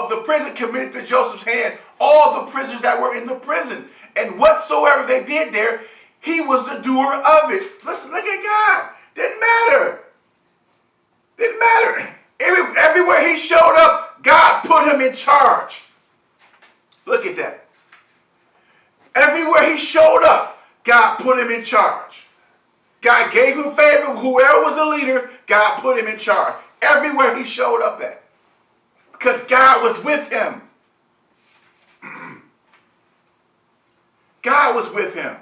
of the prison committed to Joseph's hand all the prisoners that were in the prison. And whatsoever they did there, he was the doer of it. Listen, look at God. Didn't matter. Didn't matter. Everywhere he showed up, God put him in charge. Look at that. Everywhere he showed up, God put him in charge. God gave him favor. Whoever was the leader, God put him in charge. Everywhere he showed up at. Because God was with him. God was with him.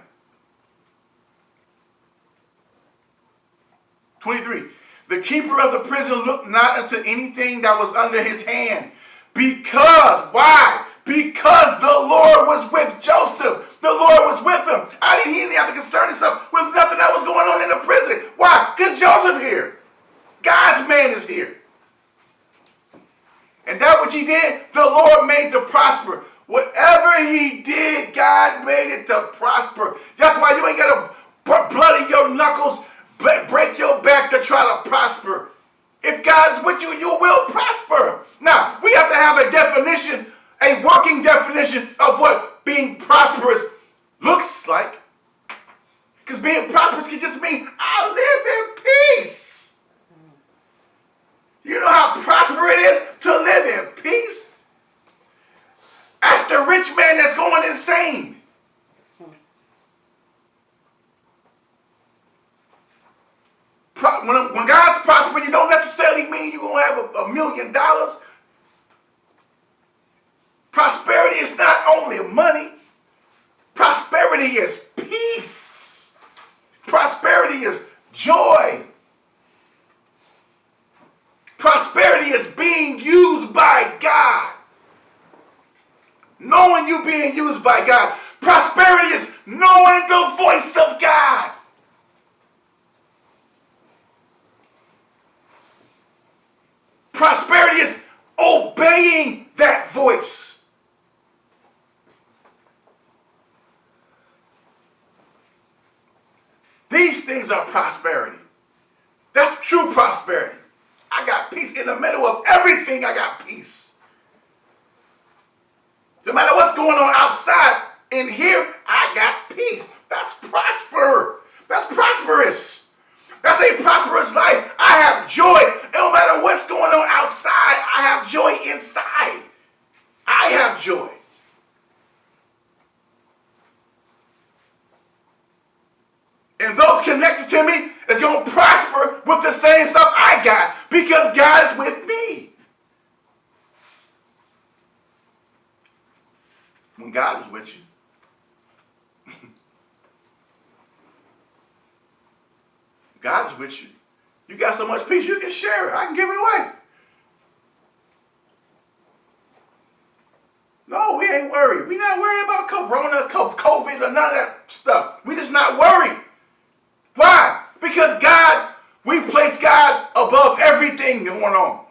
23. The keeper of the prison looked not unto anything that was under his hand. Because, why? Because the Lord was with Joseph. The Lord was with him. He didn't have to concern himself with nothing that was going on in the prison. Why? Because Joseph here. God's man is here. And that which he did, the Lord made to prosper. Whatever he did, God made it to prosper. That's why you ain't got to bloody your knuckles, break your back to try to prosper. If God is with you, you will prosper. Now, we have to have a definition, a working definition of what being prosperous looks like. Because being prosperous can just mean, I live in peace. You know how prosperous it is to live in peace? Ask the rich man that's going insane. When God's prospering, you don't necessarily mean you're going to have $1 million. Prosperity is not only money. Prosperity is peace. Prosperity is joy. Prosperity is being used by God. Knowing you being used by God. Prosperity is knowing the voice of God. Prosperity is obeying that voice. These things are prosperity. That's true prosperity. I got peace in the middle of everything. I got peace. No matter what's going on outside, in here, I got peace. That's prosper. That's prosperous. That's a prosperous life. I have joy. No matter what's going on outside, I have joy inside. I have joy. And those connected to me is going to prosper with the same stuff I got because God is with me. When God is with you, God's with you. You got so much peace, you can share it. I can give it away. No, we ain't worried. We not worried about Corona, COVID, or none of that stuff. We just not worried. Why? Because God, we place God above everything going on.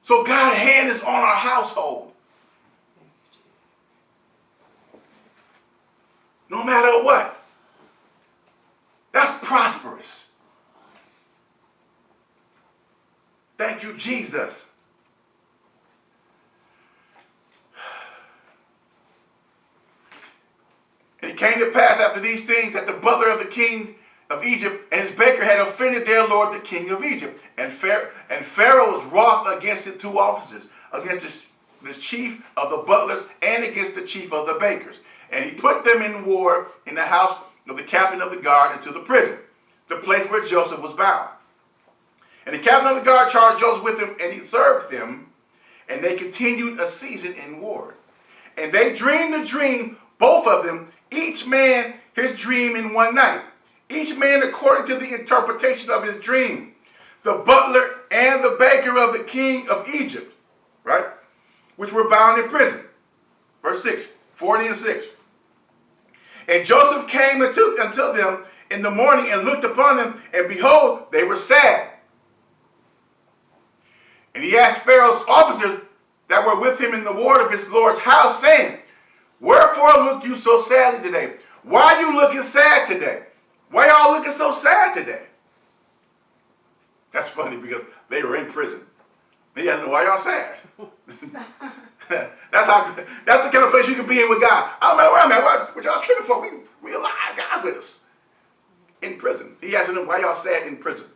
So God's hand is on our household. No matter what. That's prosperous. Thank you, Jesus. And it came to pass after these things that the butler of the king of Egypt and his baker had offended their lord, the king of Egypt. And Pharaoh was wroth against his two officers, against the chief of the butlers and against the chief of the bakers. And he put them in ward in the house of the captain of the guard into the prison, the place where Joseph was bound. And the captain of the guard charged Joseph with him, and he served them, and they continued a season in ward. And they dreamed a dream, both of them, each man his dream in one night, each man according to the interpretation of his dream, the butler and the baker of the king of Egypt, right, which were bound in prison. Verse 6, 40 and 6. And Joseph came unto them in the morning and looked upon them, and behold, they were sad. And he asked Pharaoh's officers that were with him in the ward of his lord's house, saying, Wherefore look you so sadly today? Why are you looking sad today? Why y'all looking so sad today? That's funny because they were in prison. He asked them, why y'all sad? That's the kind of place you can be in with God. I don't know where I'm at. What y'all tripping for? We alive. God with us. In prison. He asking them, why y'all sad in prison?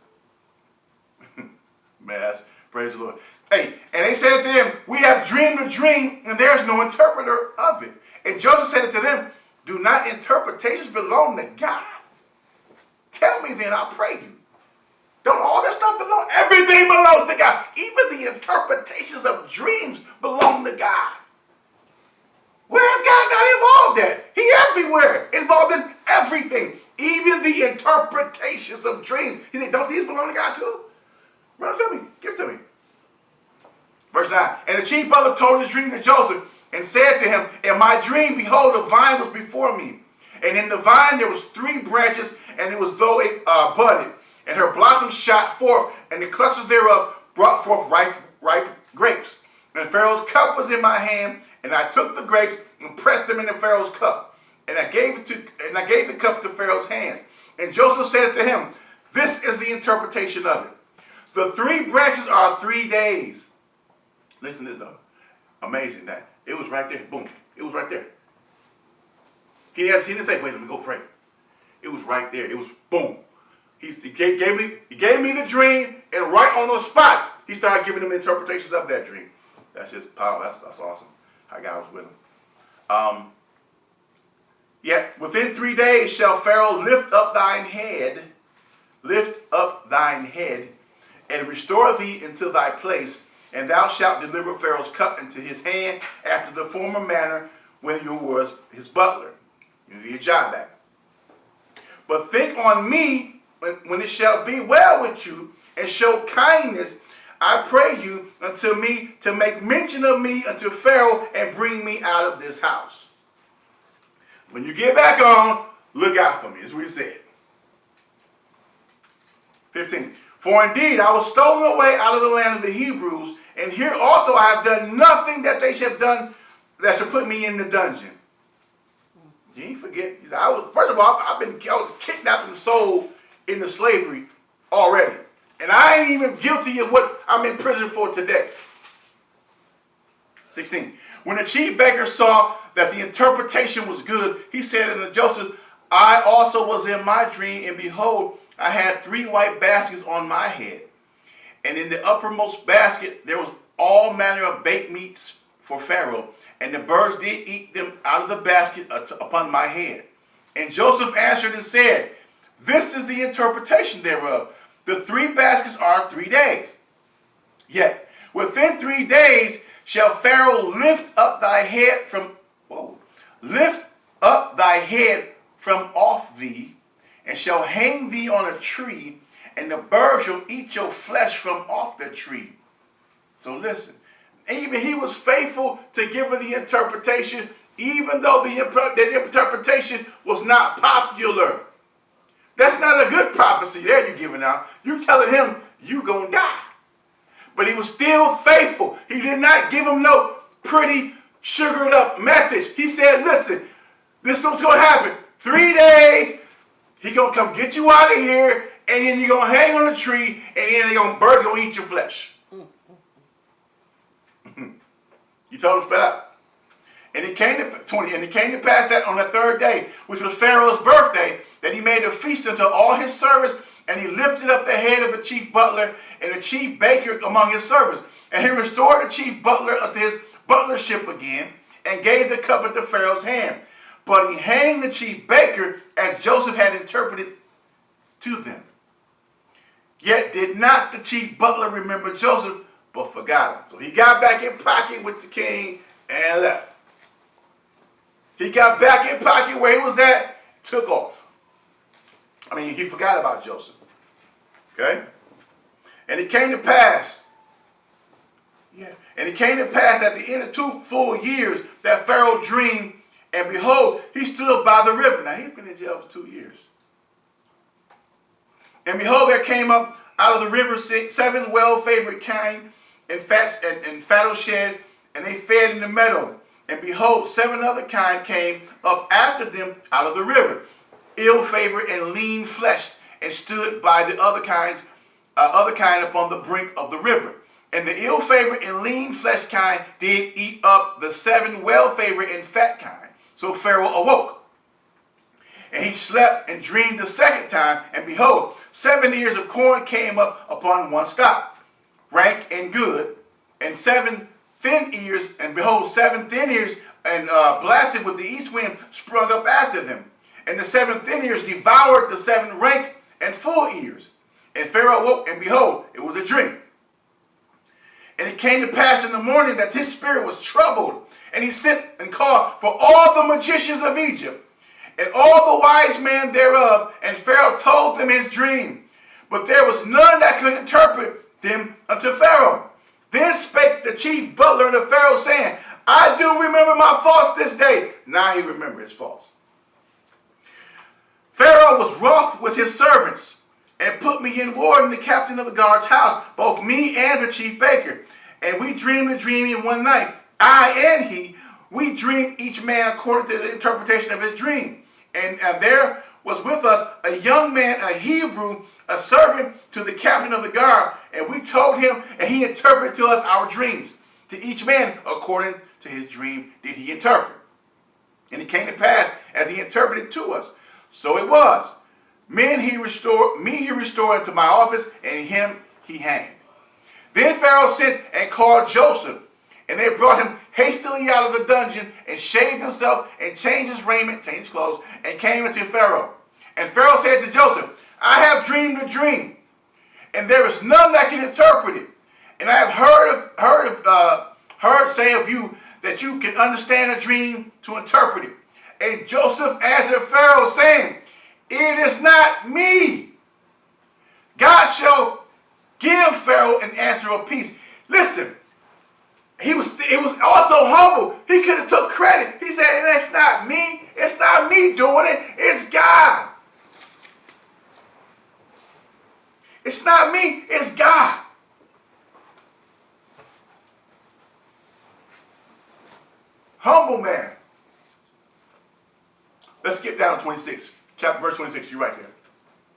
Man, praise the Lord. Hey, and they said to him, we have dreamed a dream, and there is no interpreter of it. And Joseph said to them, do not interpretations belong to God? Tell me then, I'll pray you. Don't all this stuff belong? Everything belongs to God. Even the interpretations of dreams belong to God. Where is God not involved at? He everywhere, involved in everything. Even the interpretations of dreams. He said, don't these belong to God too? Run up to me. Give it to me. Verse 9. And the chief butler told his dream to Joseph and said to him, in my dream, behold, a vine was before me. And in the vine there was 3 branches, and it was though it budded. And her blossoms shot forth, and the clusters thereof brought forth ripe grapes. And Pharaoh's cup was in my hand, and I took the grapes and pressed them into Pharaoh's cup. And I gave the cup to Pharaoh's hands. And Joseph said to him, this is the interpretation of it. The 3 branches are 3 days. Listen to this though. Amazing that. It was right there. Boom. It was right there. He didn't say, wait, let me go pray. It was right there. It was boom. He gave me the dream, and right on the spot, he started giving them interpretations of that dream. That's just power. That's awesome. How God was with him. Yet within 3 days shall Pharaoh lift up thine head, and restore thee into thy place, and thou shalt deliver Pharaoh's cup into his hand after the former manner when you was his butler. You need your job back. But think on me when it shall be well with you, and show kindness, I pray you, unto me, to make mention of me unto Pharaoh, and bring me out of this house. When you get back on, look out for me. That's what he said. 15. For indeed I was stolen away out of the land of the Hebrews, and here also I have done nothing that they should have done that should put me in the dungeon. You ain't forget. He said, first of all, I was kidnapped and sold into slavery already. And I ain't even guilty of what I'm in prison for today. 16. When the chief baker saw that the interpretation was good, he said unto Joseph, I also was in my dream, and behold, I had 3 white baskets on my head. And in the uppermost basket there was all manner of baked meats for Pharaoh, and the birds did eat them out of the basket upon my head. And Joseph answered and said, this is the interpretation thereof. The 3 baskets are 3 days. Yet within 3 days shall Pharaoh lift up thy head from off thee, and shall hang thee on a tree, and the birds shall eat your flesh from off the tree. So listen, even he was faithful to give her the interpretation, even though the interpretation was not popular. That's not a good prophecy there you're giving out. You're telling him you're going to die. But he was still faithful. He did not give him no pretty sugared up message. He said, listen, this is what's going to happen. 3 days, he going to come get you out of here, and then you're going to hang on a tree, and then birds going to eat your flesh. You told him spell out. And it came to 20, and it came to pass that on the 3rd day, which was Pharaoh's birthday, that he made a feast unto all his servants, and he lifted up the head of the chief butler and the chief baker among his servants. And he restored the chief butler unto his butlership again, and gave the cup into Pharaoh's hand. But he hanged the chief baker as Joseph had interpreted to them. Yet did not the chief butler remember Joseph, but forgot him. So he got back in pocket with the king and left. He got back in pocket where he was at, took off. He forgot about Joseph. Okay? And it came to pass. And it came to pass at the end of 2 full years that Pharaoh dreamed, and behold, he stood by the river. Now, he's been in jail for 2 years. And behold, there came up out of the river 7 well-favored kine and fattle shed, and they fed in the meadow. And behold, 7 other kine came up after them out of the river, ill-favored and lean-fleshed, and stood by the other kind upon the brink of the river. And the ill-favored and lean flesh kind did eat up the 7 well-favored and fat kind. So Pharaoh awoke. And he slept and dreamed the second time, and behold, 7 ears of corn came up upon one stalk, rank and good, and 7 thin ears, and behold, 7 thin ears, and blasted with the east wind, sprung up after them. And the 7 thin ears devoured the 7 rank and full ears. And Pharaoh awoke, and behold, it was a dream. And it came to pass in the morning that his spirit was troubled, and he sent and called for all the magicians of Egypt, and all the wise men thereof, and Pharaoh told them his dream. But there was none that could interpret them unto Pharaoh. Then spake the chief butler unto Pharaoh, saying, I do remember my faults this day. Now he remembered his faults. Pharaoh was wroth with his servants, and put me in ward in the captain of the guard's house, both me and the chief baker. And we dreamed a dream in one night. I and he, we dreamed each man according to the interpretation of his dream. And there was with us a young man, a Hebrew, a servant to the captain of the guard. And we told him, and he interpreted to us our dreams. To each man according to his dream did he interpret. And it came to pass as he interpreted to us. So it was. Me he restored into my office, and him he hanged. Then Pharaoh sent and called Joseph, and they brought him hastily out of the dungeon, and shaved himself, and changed his raiment, changed his clothes, and came into Pharaoh. And Pharaoh said to Joseph, I have dreamed a dream, and there is none that can interpret it. And I have heard say of you that you can understand a dream to interpret it. And Joseph answered Pharaoh, saying, it is not me. God shall give Pharaoh an answer of peace. Listen, he was also humble. He could have took credit. He said, it's not me. It's not me doing it. It's God. It's not me. It's God. Humble man. Let's skip down to 26. Verse 26, you're right there.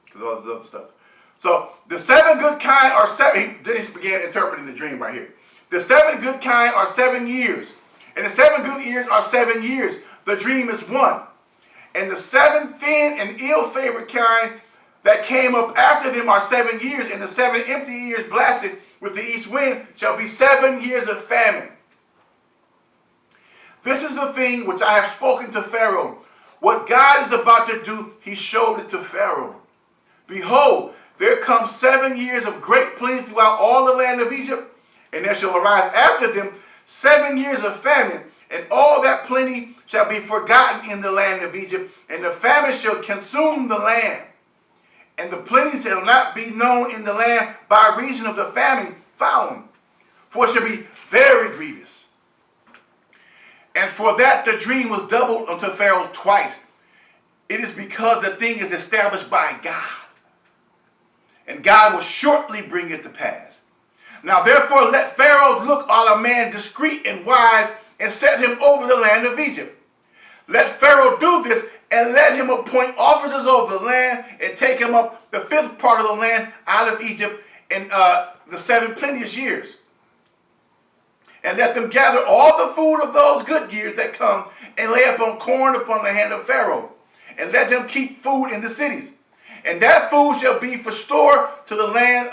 Because all this other stuff. So, the 7 good kind are 7. Then he began interpreting the dream right here. The 7 good kind are 7 years. And the 7 good ears are 7 years. The dream is 1. And the 7 thin and ill-favored kind that came up after them are 7 years. And the 7 empty ears blasted with the east wind shall be 7 years of famine. This is the thing which I have spoken to Pharaoh. What God is about to do, he showed it to Pharaoh. Behold, there come 7 years of great plenty throughout all the land of Egypt, and there shall arise after them 7 years of famine, and all that plenty shall be forgotten in the land of Egypt, and the famine shall consume the land. And the plenty shall not be known in the land by reason of the famine following, for it shall be very grievous. And for that the dream was doubled unto Pharaoh twice. It is because the thing is established by God. And God will shortly bring it to pass. Now therefore let Pharaoh look on a man discreet and wise, and set him over the land of Egypt. Let Pharaoh do this, and let him appoint officers over the land, and take him up the 5th part of the land out of Egypt in the 7 plenteous years. And let them gather all the food of those good years that come, and lay upon corn upon the hand of Pharaoh. And let them keep food in the cities. And that food shall be for store to the land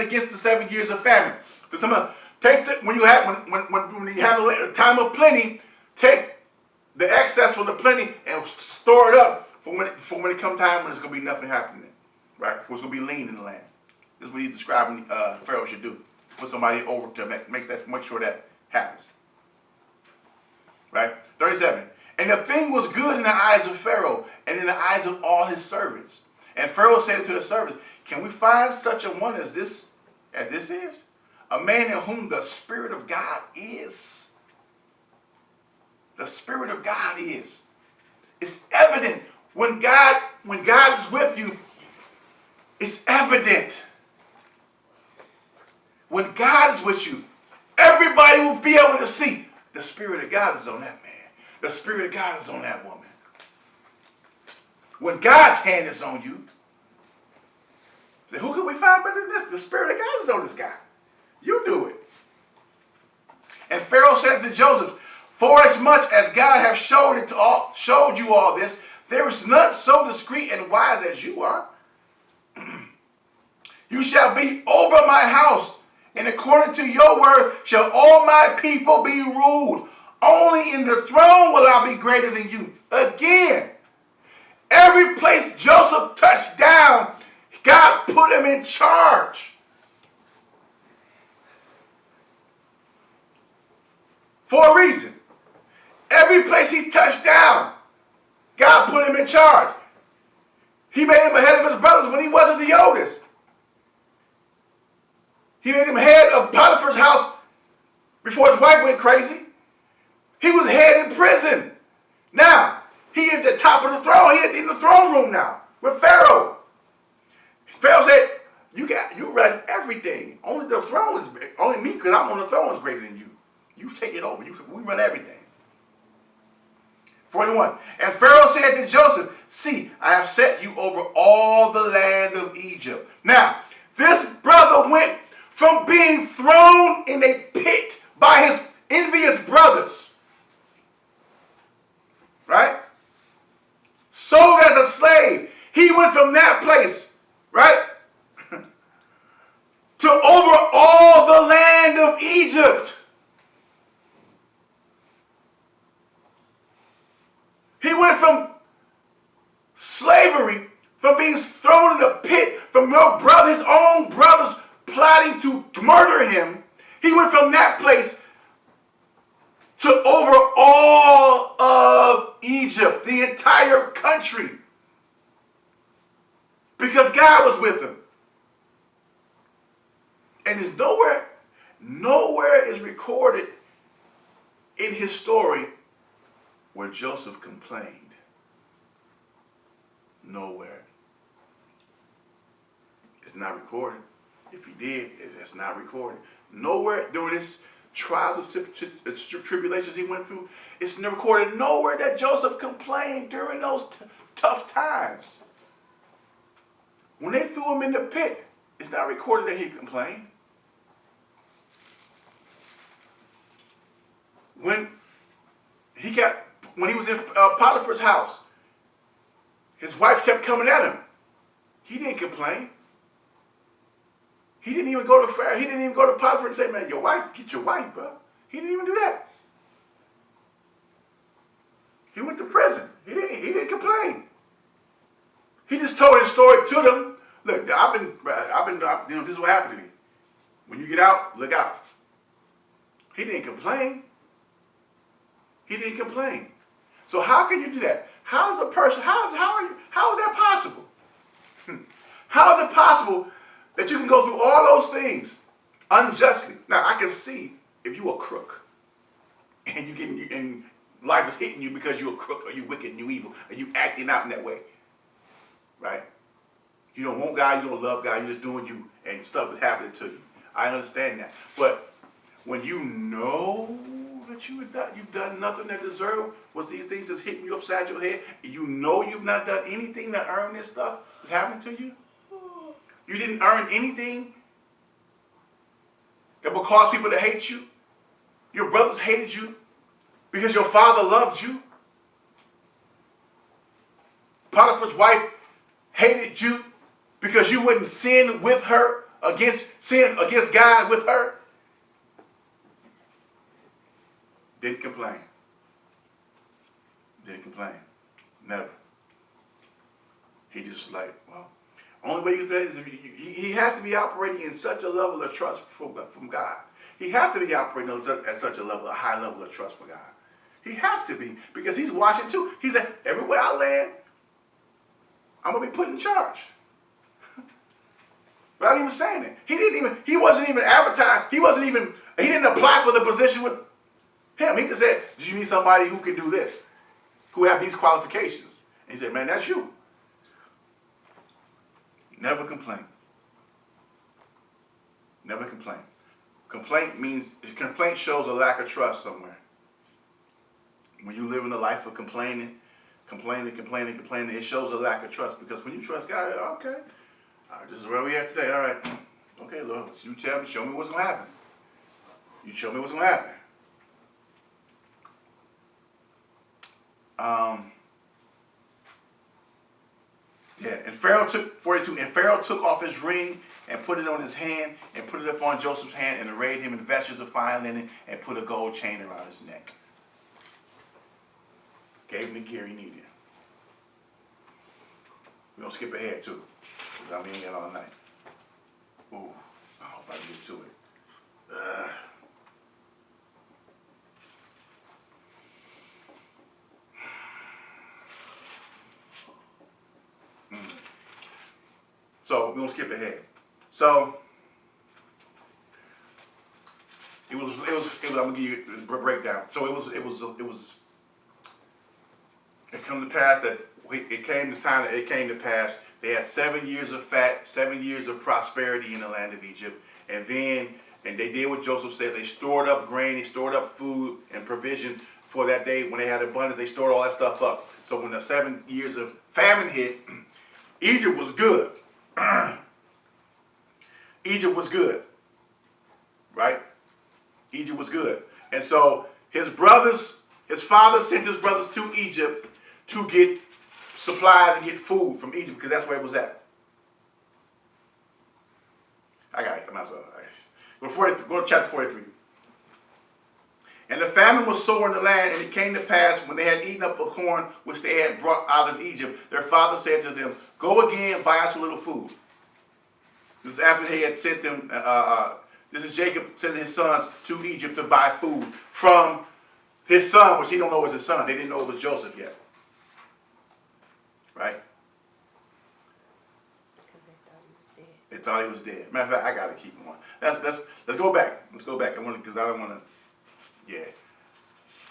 against the 7 years of famine. So take when you have a time of plenty, take the excess from the plenty and store it up for when it comes time when there's going to be nothing happening, right? When it's going to be lean in the land. This is what he's describing Pharaoh should do. Put somebody over to make sure that happens. Right? 37. And the thing was good in the eyes of Pharaoh, and in the eyes of all his servants. And Pharaoh said to the servants, can we find such a one as this is? A man in whom the Spirit of God is. The Spirit of God is. It's evident. When God is with you, it's evident. When God is with you, everybody will be able to see the Spirit of God is on that man. The Spirit of God is on that woman. When God's hand is on you, say, who can we find better than this? The Spirit of God is on this guy. You do it. And Pharaoh said to Joseph, forasmuch as God hath showed you all this, there is none so discreet and wise as you are. You shall be over my house, and according to your word shall all my people be ruled. Only in the throne will I be greater than you. Again, every place Joseph touched down, God put him in charge. For a reason. Every place he touched down, God put him in charge. He made him ahead of his brothers when he wasn't the oldest. He made him head of Potiphar's house before his wife went crazy. He was head in prison. Now, he at the top of the throne. He in the throne room now with Pharaoh. Pharaoh said, you run everything. Only the throne is, only me, because I'm on the throne, is greater than you. You take it over. We run everything. 41. And Pharaoh said to Joseph, see, I have set you over all the land of Egypt. Now, this brother went from being thrown in a pit by his envious brothers, right? Sold as a slave. He went from that place, right, to over all the land of Egypt. He went from slavery, from being thrown in a pit, from your brother, his own brothers plotting to murder him. He went from that place to over all of Egypt, the entire country, because God was with him. And there's nowhere is recorded in his story where Joseph complained. Nowhere. It's not recorded. If he did, it's not recorded. Nowhere during his trials and tribulations he went through, it's never recorded nowhere that Joseph complained during those tough times. When they threw him in the pit, it's not recorded that he complained. When he was in Potiphar's house, his wife kept coming at him. He didn't complain. He didn't even go to Pharaoh. He didn't even go to Potiphar and say, man, your wife, get your wife, bro. He didn't even do that. He went to prison. He didn't complain. He just told his story to them. Look, this is what happened to me. When you get out, look out. He didn't complain. He didn't complain. So how can you do that? How is that possible? How is it possible that you can go through all those things unjustly? Now, I can see if you a crook and life is hitting you because you're a crook or you wicked and you evil and you acting out in that way, right? You don't want God, you don't love God, you're just doing you and stuff is happening to you. I understand that. But when you know that you've done nothing that deserve was these things that's hitting you upside your head, and you know you've not done anything to earn this stuff that's happening to you. You didn't earn anything that will cause people to hate you. Your brothers hated you because your father loved you. Potiphar's wife hated you because you wouldn't sin with her, sin against God with her. Didn't complain. Didn't complain. Never. He just was like, well, only way you can do that is if he has to be operating in such a level of trust from God. He has to be operating at such a level, a high level of trust for God. He has to be, because he's watching too. He said, everywhere I land, I'm gonna be put in charge. Without even saying it. He wasn't even advertised. He didn't apply for the position with him. He just said, do you need somebody who can do this? Who have these qualifications? And he said, man, that's you. Never complain. Never complain. Complaint shows a lack of trust somewhere. When you live in a life of complaining, it shows a lack of trust. Because when you trust God, okay, all right, this is where we at today. All right, okay, Lord, you tell me, show me what's going to happen. You show me what's going to happen. Yeah, and Pharaoh took 42. And Pharaoh took off his ring and put it on his hand and put it upon Joseph's hand and arrayed him in vestures of fine linen and put a gold chain around his neck. Gave him the gear he needed. We're gonna skip ahead too, because I'm in here all night. Ooh, I hope I get to it. So we're gonna skip ahead. So it was. I'm gonna give you a breakdown. So it come to pass that it came to pass. They had 7 years of 7 years of prosperity in the land of Egypt, and they did what Joseph says. They stored up grain, they stored up food and provision for that day when they had abundance. They stored all that stuff up. So when the 7 years of famine hit, Egypt was good. Egypt was good, right? Egypt was good. And so his father sent his brothers to Egypt to get supplies and get food from Egypt, because that's where it was at. I got it. I might as well. Go to chapter 43. And the famine was sore in the land, and it came to pass, when they had eaten up the corn which they had brought out of Egypt, their father said to them, "Go again, buy us a little food." This is after they had sent them, this is Jacob sending his sons to Egypt to buy food from his son, which he don't know was his son. They didn't know it was Joseph yet. Right? Because they thought he was dead. They thought he was dead. Matter of fact, I got to keep going. Let's go back. Let's go back. Because I don't want to. Yeah,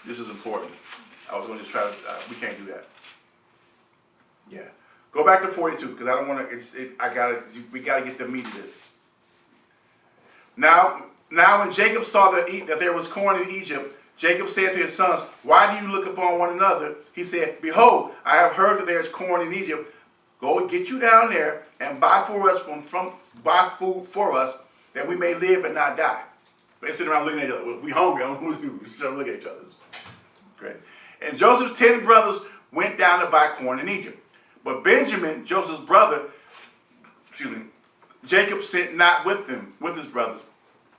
this is important. I was going to just try to. We can't do that. Yeah, go back to 42 because I don't want to. We got to get the meat of this. Now when Jacob saw that there was corn in Egypt, Jacob said to his sons, "Why do you look upon one another?" He said, "Behold, I have heard that there is corn in Egypt. Go and get you down there and buy for us buy food for us, that we may live and not die." They sit around looking at each other. We hungry. I don't know what to do. We're trying to look at each other. Great. And Joseph's 10 brothers went down to buy corn in Egypt. But Benjamin, Joseph's brother, Jacob sent not with them, with his brothers.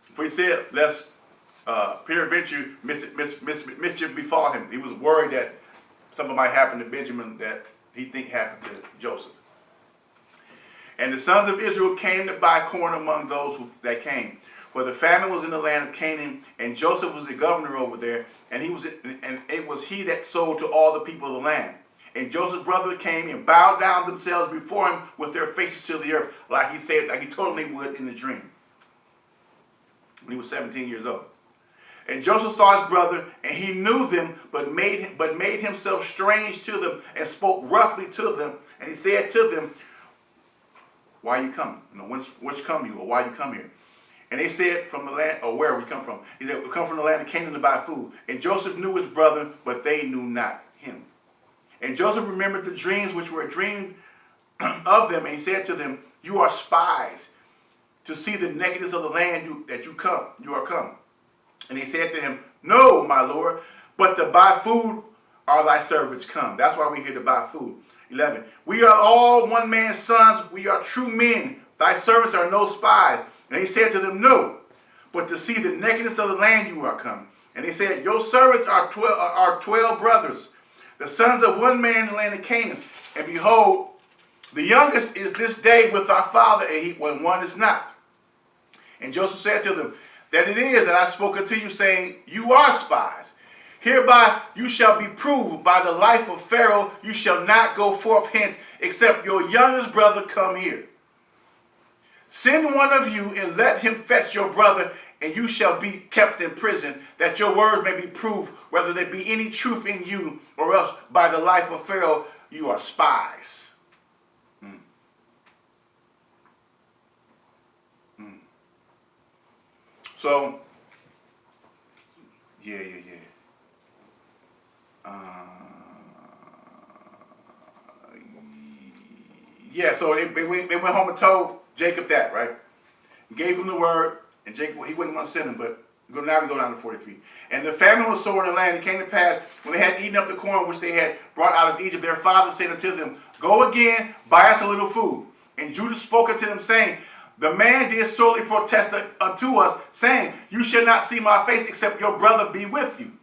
For he said, lest peradventure mischief befall him. He was worried that something might happen to Benjamin that he think happened to Joseph. And the sons of Israel came to buy corn among those that came. For the famine was in the land of Canaan, and Joseph was the governor over there, and it was he that sold to all the people of the land. And Joseph's brother came and bowed down themselves before him with their faces to the earth, like he told them they would in the dream. When he was 17 years old. And Joseph saw his brother, and he knew them, but made himself strange to them, and spoke roughly to them. And he said to them, "Why are you coming? Whence come you, or why you come here?" And they said, "From the land," or wherever we come from. He said, "We come from the land of Canaan to buy food." And Joseph knew his brother, but they knew not him. And Joseph remembered the dreams which were dreamed of them, and he said to them, "You are spies, to see the nakedness of the land you are come." And they said to him, "No, my lord, but to buy food are thy servants come." That's why we're here, to buy food. 11. "We are all one man's sons. We are true men. Thy servants are no spies." And he said to them, "No, but to see the nakedness of the land you are come." And they said, "Your servants are 12 brothers, the sons of one man in the land of Canaan. And behold, the youngest is this day with our father, when one is not." And Joseph said to them, "That it is that I spoke unto you, saying, You are spies. Hereby you shall be proved by the life of Pharaoh. You shall not go forth hence, except your youngest brother come here. Send one of you and let him fetch your brother, and you shall be kept in prison, that your words may be proved, whether there be any truth in you, or else by the life of Pharaoh you are spies." So, yeah. So they went home and told Jacob that, right? Gave him the word, and Jacob, he wouldn't want to send him, but Now we go down to 43. And the famine was sore in the land. It came to pass, when they had eaten up the corn which they had brought out of Egypt, their father said unto them, Go again, buy us a little food. And Judah spoke unto them, saying, The man did sorely protest unto us, saying, You shall not see my face, except your brother be with you.